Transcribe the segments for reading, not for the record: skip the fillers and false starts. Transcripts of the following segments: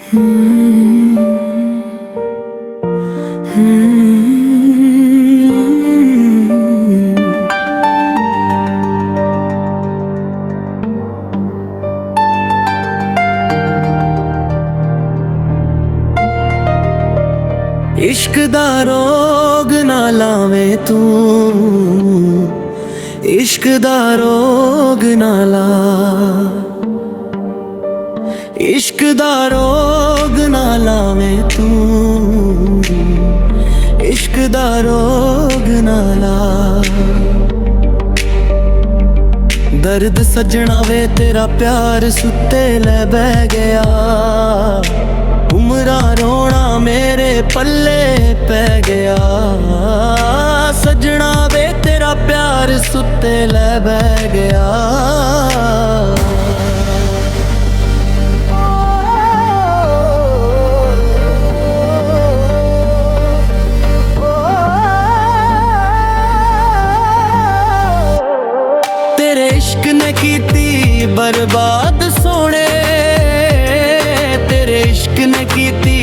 इश्क दा रोग ना लावे तू, इश्क दा रोग ना ला, इश्क दा रोग ना लावे तू, इश्क दा रोग ना ला। दर्द सजना वे तेरा प्यार सुते ले बह गया, उमरा रोना मेरे पल्ले पै गया। सजना वे तेरा प्यार सुते ले बह गया। तेरे इश्क ने कीती बर्बाद सोने, तेरे इश्क ने कीती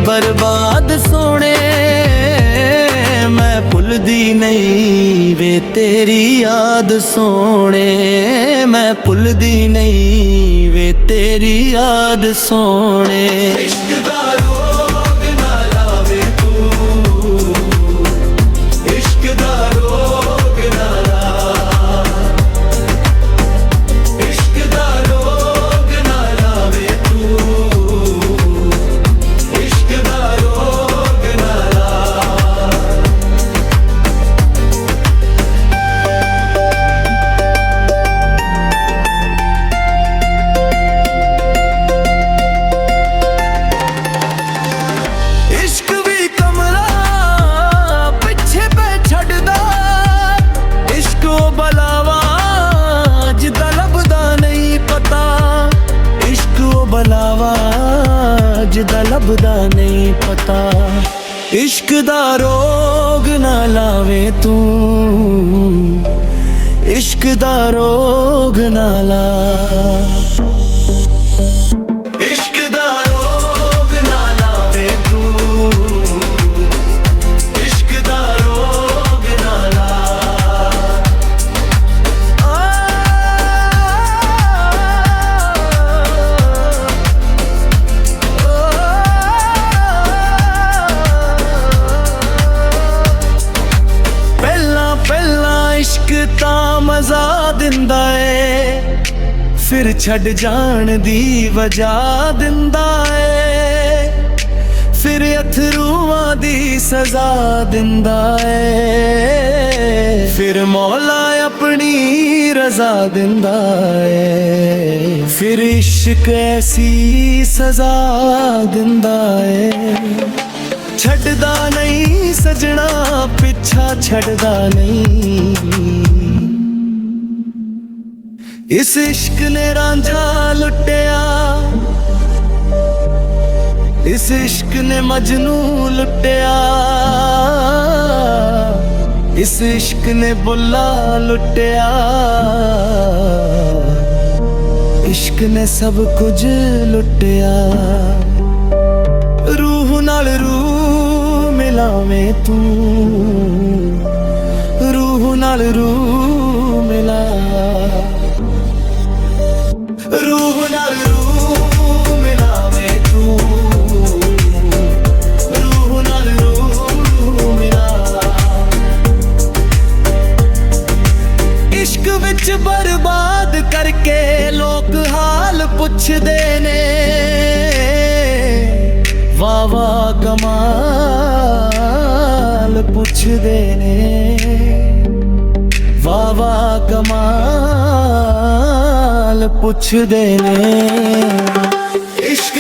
बर्बाद सोने। मैं भुलदी नहीं वे तेरी याद सोने, मैं भुलदी नहीं वे तेरी याद सोने। इश्क दा रोग ना लावे तू, इश्क दा रोग ना ला, इश्क दा रोग ना लावे तू, इश्क दा रोग ना ला। इश्क भी कमरा पिछे पे छड़दा, इश्क ओ बलावा जिदा लभदा नहीं पता, इश्क ओ बलावा जिदा लभदा नहीं पता। इश्क दा रोग ना लावे तू, इश्क दा रोग ना ला, इश्क दा रोग ना लावे तू, इश्क दा रोग ना ला। पहला पहला इश्क तां मजा दिंदा है, फिर छड़ जान दी वजह दिंदा है, फिर अथरूआं दी सजा दिंदा है, फिर मौला अपनी रजा दिंदा है, फिर इश्क ऐसी सजा दिंदा है। छड़दा नहीं सजना पिछा छड़दा नहीं, इस इश्क ने रांझा लुटिया, इस इश्क ने मजनू लुटिया, इस इश्क ने बुल्ला लुटिया, इश्क ने सब कुछ लुटिया। रूह नाल रूह मिलावे तू, रूह नाल रूह मिला, रूह नाल रूह मिलावे तू, रूह नाल रूह मिला। इश्क विच बर्बाद करके लोग हाल पुछदे ने, वाह वाह कमाल पुछदे ने, वाह वाह कमाल पुछदे ने। इश्क